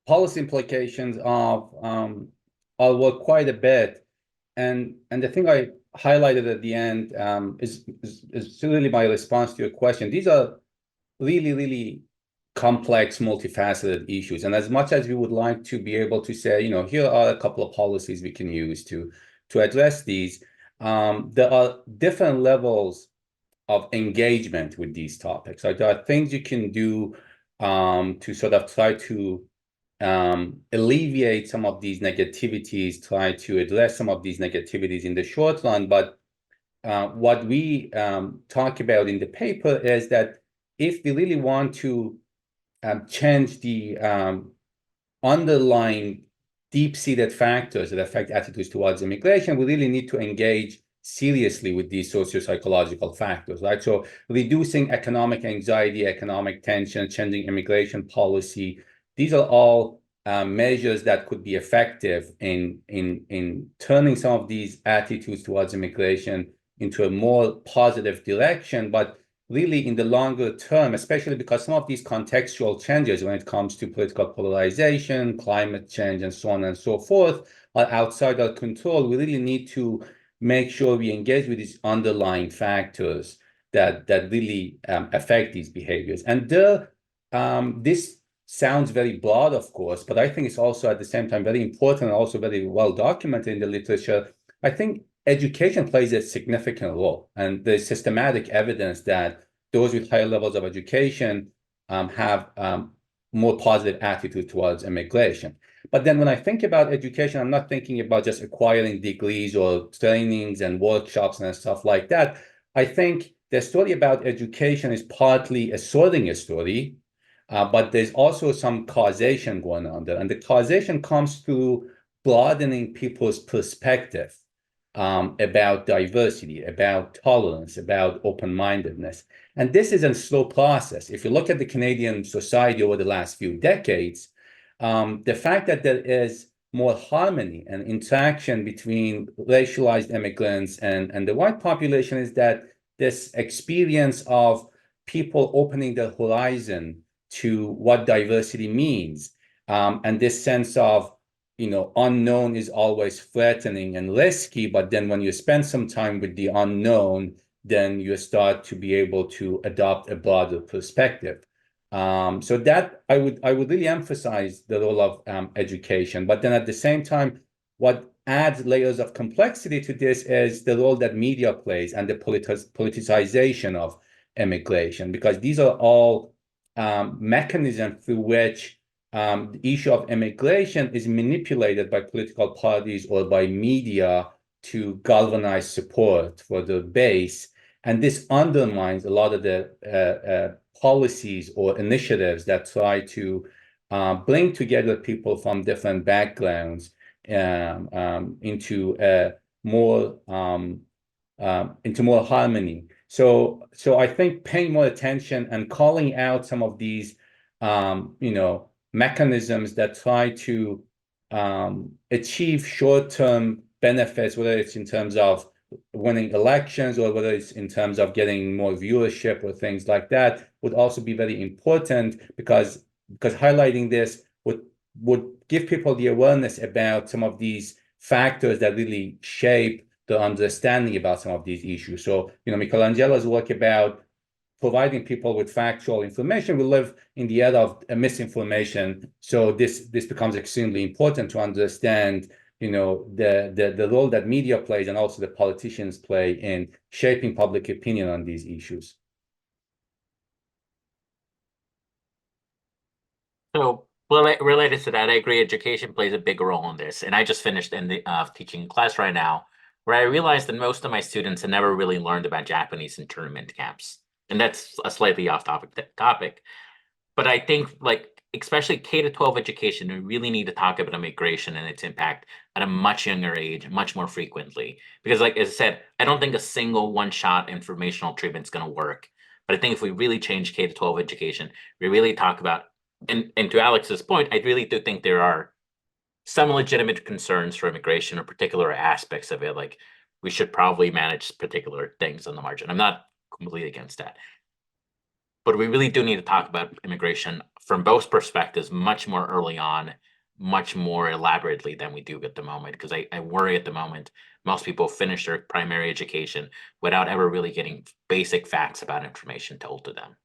policy implications of our work quite a bit, and the thing I highlighted at the end is really my response to your question. These are really, really complex, multifaceted issues, and as much as we would like to be able to say, here are a couple of policies we can use to address these, there are different levels of engagement with these topics. Like there are things you can do to sort of try to alleviate some of these negativities, try to address some of these negativities in the short run. But what we talk about in the paper is that if we really want to change the underlying deep-seated factors that affect attitudes towards immigration, we really need to engage seriously with these socio-psychological factors, right? So reducing economic anxiety, economic tension, changing immigration policy, these are all measures that could be effective in turning some of these attitudes towards immigration into a more positive direction. But really in the longer term, especially because some of these contextual changes when it comes to political polarization, climate change, and so on and so forth, are outside our control, we really need to make sure we engage with these underlying factors that really affect these behaviors. And this sounds very broad, of course, but I think it's also at the same time very important and also very well documented in the literature. I think education plays a significant role, and there's systematic evidence that those with higher levels of education have more positive attitude towards immigration. But then when I think about education, I'm not thinking about just acquiring degrees or trainings and workshops and stuff like that. I think the story about education is partly a sorting story, but there's also some causation going on there. And the causation comes through broadening people's perspective about diversity, about tolerance, about open-mindedness. And this is a slow process. If you look at the Canadian society over the last few decades, the fact that there is more harmony and interaction between racialized immigrants and the white population is that this experience of people opening their horizon to what diversity means, and this sense of, unknown is always threatening and risky, but then when you spend some time with the unknown, then you start to be able to adopt a broader perspective. So that I would really emphasize the role of education. But then at the same time, what adds layers of complexity to this is the role that media plays and the politicization of immigration, because these are all mechanisms through which the issue of immigration is manipulated by political parties or by media to galvanize support for the base. And this undermines a lot of the policies or initiatives that try to bring together people from different backgrounds into more harmony. So I think paying more attention and calling out some of these mechanisms that try to achieve short-term benefits, whether it's in terms of winning elections or whether it's in terms of getting more viewership or things like that, would also be very important, because highlighting this would give people the awareness about some of these factors that really shape the understanding about some of these issues. So, Michelangelo's work about providing people with factual information. We live in the era of misinformation, so this becomes extremely important to understand, the role that media plays and also the politicians play in shaping public opinion on these issues. So related to that, I agree education plays a big role in this. And I just finished in the teaching class right now, where I realized that most of my students had never really learned about Japanese internment camps. And that's a slightly off topic. But I think especially K-12 education, we really need to talk about immigration and its impact at a much younger age, much more frequently. Because as I said, I don't think a single one-shot informational treatment is going to work. But I think if we really change K-12 education, we really talk about, and to Alex's point, I really do think there are some legitimate concerns for immigration or particular aspects of it. Like we should probably manage particular things on the margin. I'm not completely against that. But we really do need to talk about immigration from both perspectives much more early on, much more elaborately than we do at the moment. Because I worry at the moment, most people finish their primary education without ever really getting basic facts about information told to them.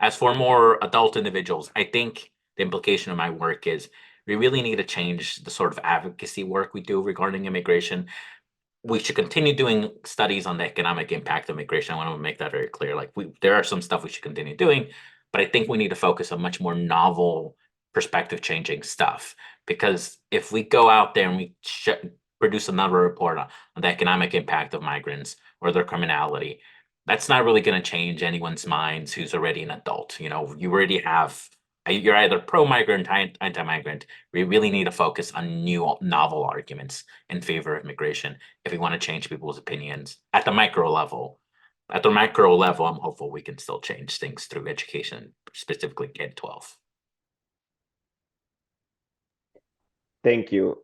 As for more adult individuals, I think the implication of my work is we really need to change the sort of advocacy work we do regarding immigration. We should continue doing studies on the economic impact of immigration. I want to make that very clear. There are some stuff we should continue doing, but I think we need to focus on much more novel perspective changing stuff. Because if we go out there and we produce another report on the economic impact of migrants or their criminality, that's not really going to change anyone's minds who's already an adult. You already have, you're either pro-migrant, anti-migrant. We really need to focus on new novel arguments in favor of immigration if we want to change people's opinions at the micro level. At the macro level, I'm hopeful we can still change things through education, specifically K-12. Thank you.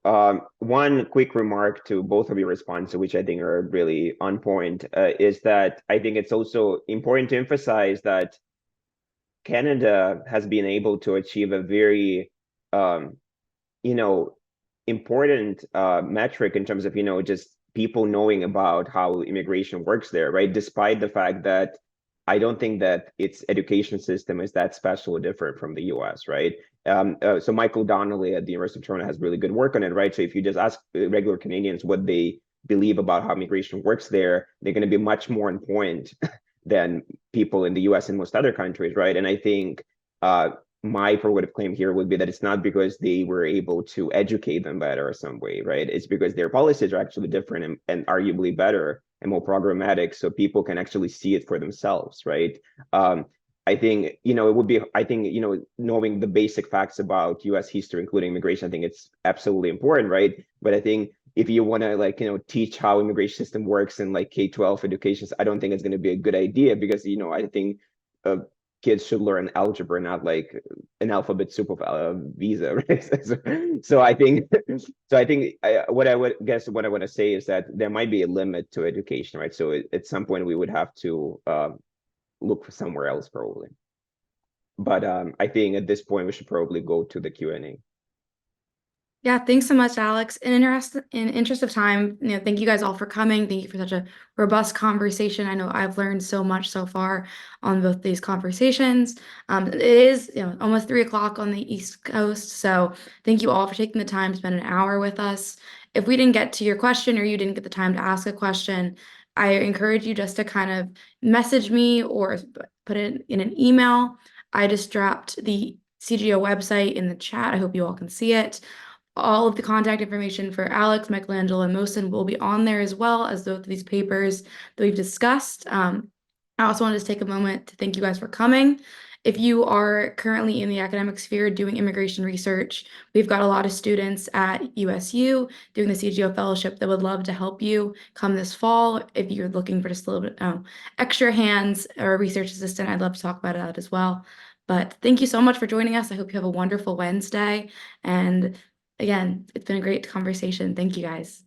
One quick remark to both of your responses, which I think are really on point, is that I think it's also important to emphasize that Canada has been able to achieve a very, important metric in terms of, just people knowing about how immigration works there, right? Despite the fact that I don't think that its education system is that special or different from the US, right? So Michael Donnelly at the University of Toronto has really good work on it, right? So if you just ask regular Canadians what they believe about how immigration works there, they're going to be much more on point than people in the US and most other countries, right? And I think my prerogative claim here would be that it's not because they were able to educate them better or some way, right? It's because their policies are actually different and arguably better and more programmatic, so people can actually see it for themselves, right? I think, it would be, knowing the basic facts about US history, including immigration, I think it's absolutely important, right? But I think if you want to teach how immigration system works in K-12 education, I don't think it's going to be a good idea because, I think kids should learn algebra, not an alphabet soup of visa, right? So I think what I want to say is that there might be a limit to education, right? So at some point we would have to look for somewhere else probably. But I think at this point we should probably go to the Q&A. Yeah, thanks so much, Alex. In interest of time, thank you guys all for coming. Thank you for such a robust conversation. I know I've learned so much so far on both these conversations. It is almost 3 o'clock on the East Coast, so thank you all for taking the time to spend an hour with us. If we didn't get to your question or you didn't get the time to ask a question, I encourage you just to kind of message me or put it in an email. I just dropped the CGO website in the chat. I hope you all can see it. All of the contact information for Alex, Michelangelo, and Mohsen will be on there as well as both of these papers that we've discussed. I also wanted to take a moment to thank you guys for coming. If you are currently in the academic sphere doing immigration research, we've got a lot of students at USU doing the CGO fellowship that would love to help you come this fall. If you're looking for just a little bit extra hands or a research assistant, I'd love to talk about that as well. But thank you so much for joining us. I hope you have a wonderful Wednesday. And again, it's been a great conversation. Thank you guys.